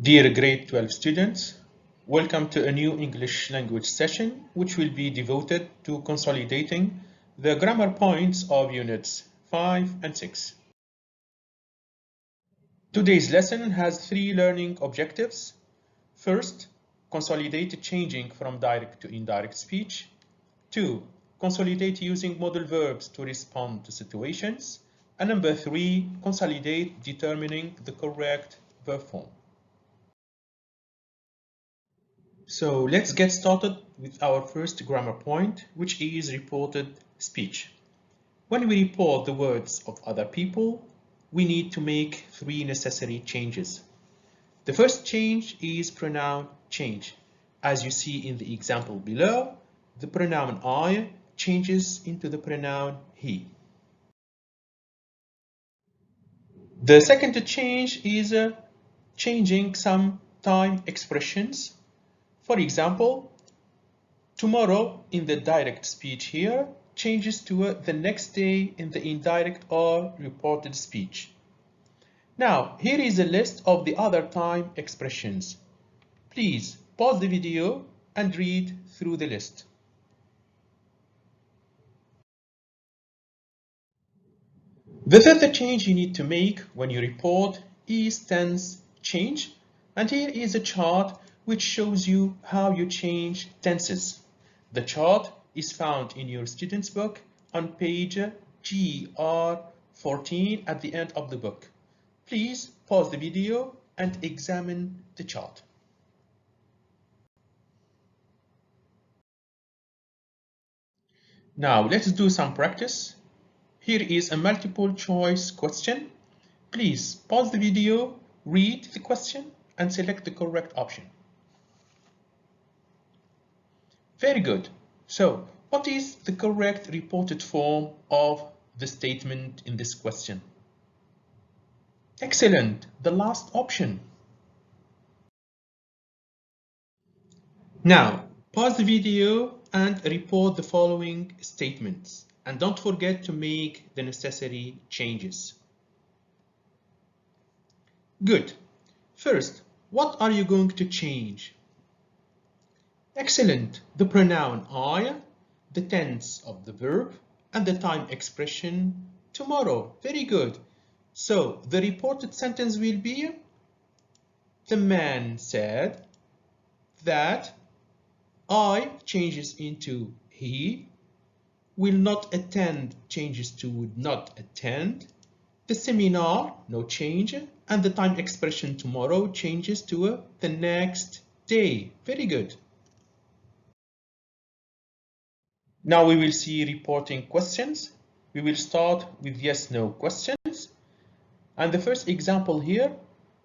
Dear grade 12 students, welcome to a new English language session which will be devoted to consolidating the grammar points of units 5 and 6. Today's lesson has 3 learning objectives. First, consolidate changing from direct to indirect speech. 2, consolidate using modal verbs to respond to situations. And number 3, consolidate determining the correct verb form. So let's get started with our first grammar point, which is reported speech. When we report the words of other people, we need to make 3 necessary changes. The first change is pronoun change. As you see in the example below, the pronoun I changes into the pronoun he. The second change is changing some time expressions. For example, tomorrow in the direct speech here changes to the next day in the indirect or reported speech. Now, here is a list of the other time expressions. Please pause the video and read through the list. The third change you need to make when you report is tense change, and here is a chart which shows you how you change tenses. The chart is found in your student's book on page GR14 at the end of the book. Please pause the video and examine the chart. Now let's do some practice. Here is a multiple choice question. Please pause the video, read the question, and select the correct option. Very good. So, what is the correct reported form of the statement in this question? Excellent. The last option. Now, pause the video and report the following statements. And don't forget to make the necessary changes. Good. First, what are you going to change? Excellent. The pronoun I, the tense of the verb, and the time expression tomorrow. Very good. So the reported sentence will be: the man said that I changes into he, will not attend changes to would not attend, the seminar, no change, and the time expression tomorrow changes to the next day. Very good. Now we will see reporting questions. We will start with yes/no questions. And the first example here,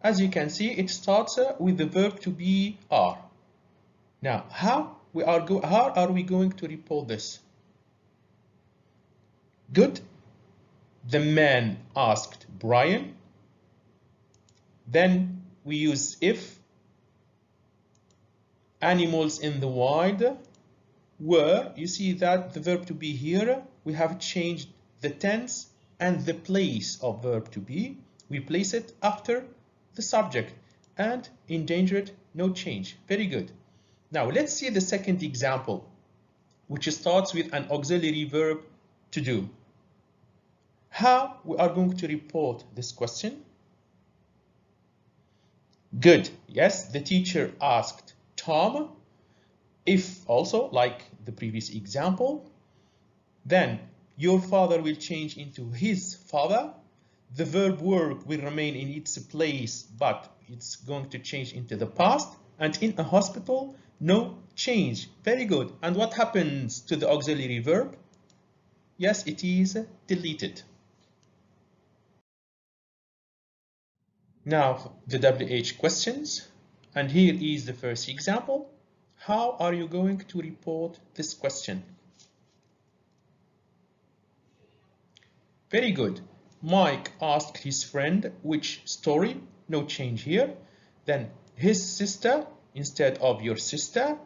as you can see, it starts with the verb to be are. Now, how are we going to report this? Good. The man asked Brian. Then we use if. Animals in the wild were. You see that the verb to be here, we have changed the tense and the place of verb to be. We place it after the subject. And endangered, no change. Very good. Now let's see the second example, which starts with an auxiliary verb to do. How we are going to report this question? Good. Yes, the teacher asked Tom. If also, like the previous example, then your father will change into his father. The verb work will remain in its place, but it's going to change into the past. And in a hospital, no change. Very good. And what happens to the auxiliary verb? Yes, it is deleted. Now the WH questions, and here is the first example. How are you going to report this question? Very good. Mike asked his friend which story, no change here. Then his sister instead of your sister,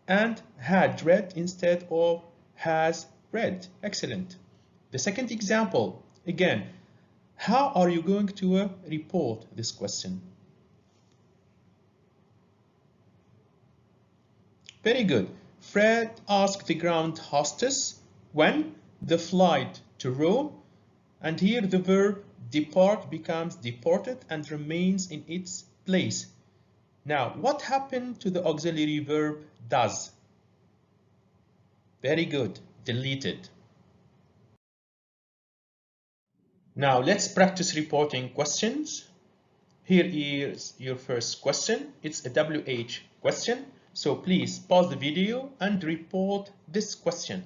and had read instead of has read. Excellent. The second example, again, how are you going to report this question? Very good. Fred asked the ground hostess when the flight to Rome, and here the verb depart becomes deported and remains in its place. Now, what happened to the auxiliary verb does? Very good, deleted. Now, let's practice reporting questions. Here is your first question. It's a WH question. So please pause the video and report this question.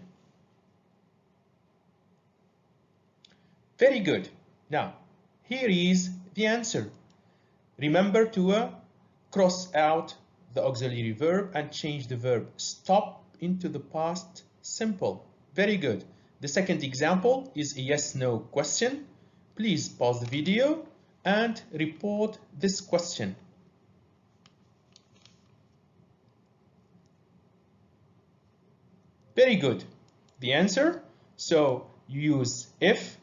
Very good. Now, here is the answer. Remember to cross out the auxiliary verb and change the verb stop into the past simple. Very good. The second example is a yes/no question. Please pause the video and report this question. Very good. The answer, so you use if,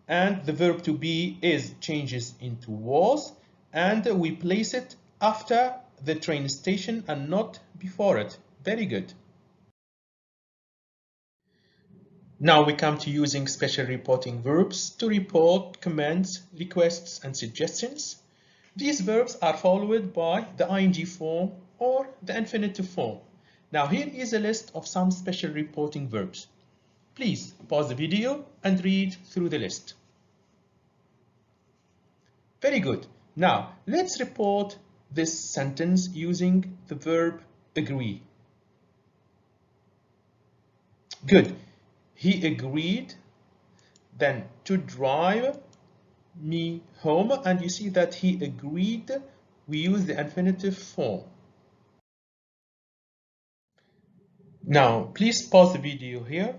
and the verb to be is changes into was, and we place it after the train station and not before it. Very good. Now we come to using special reporting verbs to report commands, requests, and suggestions. These verbs are followed by the ing form or the infinitive form. Now here is a list of some special reporting verbs. Please pause the video and read through the list. Very good. Now let's report this sentence using the verb agree. Good. He agreed then to drive me home, and you see that he agreed, we use the infinitive form. Now please pause the video here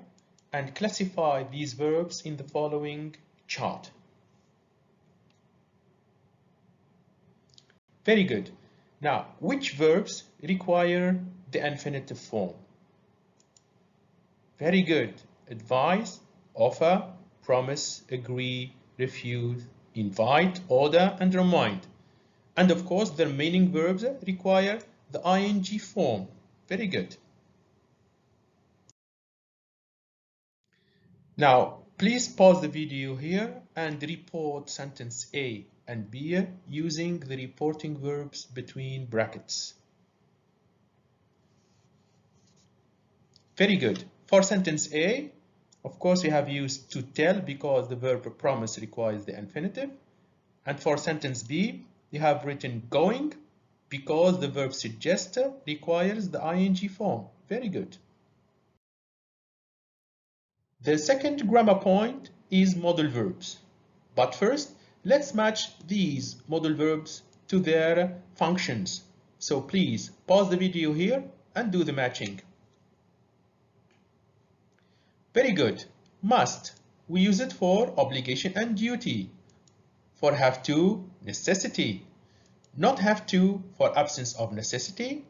and classify these verbs in the following chart. Very good. Now, which verbs require the infinitive form? Very good. Advise, offer, promise, agree, refuse, invite, order, and remind. And of course, the remaining verbs require the ing form. Very good. Now, please pause the video here and report sentence A and B using the reporting verbs between brackets. Very good. For sentence A, of course, we have used to tell because the verb promise requires the infinitive. And for sentence B, we have written going because the verb suggest requires the ing form. Very good. The second grammar point is modal verbs. But first, let's match these modal verbs to their functions. So please pause the video here and do the matching. Very good. Must, we use it for obligation and duty. For have to, necessity. Not have to for absence of necessity.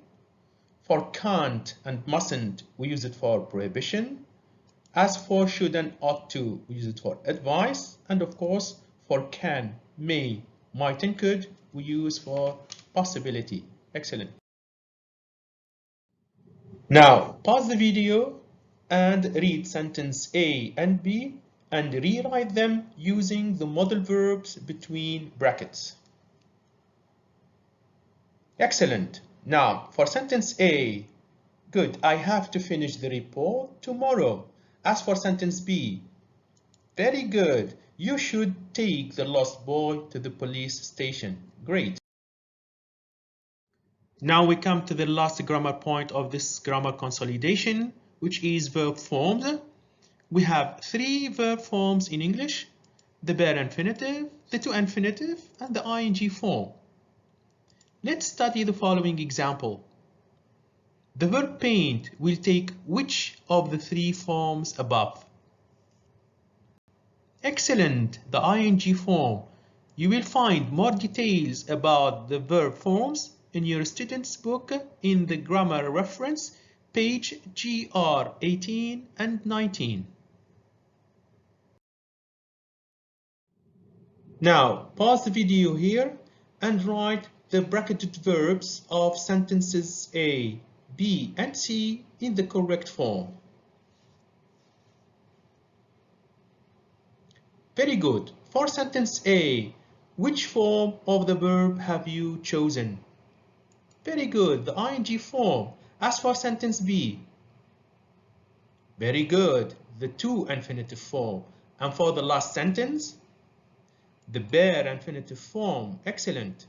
For can't and mustn't, we use it for prohibition. As for should and ought to, we use it for advice. And of course, for can, may, might, and could, we use for possibility. Excellent. Now, pause the video and read sentence A and B and rewrite them using the modal verbs between brackets. Excellent. Now, for sentence A, good, I have to finish the report tomorrow. As for sentence B, very good, you should take the lost boy to the police station. Great. Now we come to the last grammar point of this grammar consolidation, which is verb forms. We have 3 verb forms in English: the bare infinitive, the to infinitive, and the ing form. Let's study the following example. The verb paint will take which of the 3 forms above? Excellent, the ing form. You will find more details about the verb forms in your student's book in the grammar reference, page GR 18 and 19. Now, pause the video here and write the bracketed verbs of sentences A, B, and C in the correct form. Very good. For sentence A, which form of the verb have you chosen? Very good, the ing form. As for sentence B, very good, the to infinitive form. And for the last sentence, the bare infinitive form. Excellent.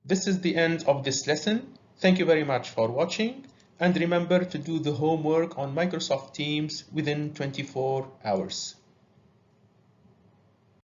This is the end of this lesson. Thank you very much for watching. And remember to do the homework on Microsoft Teams within 24 hours.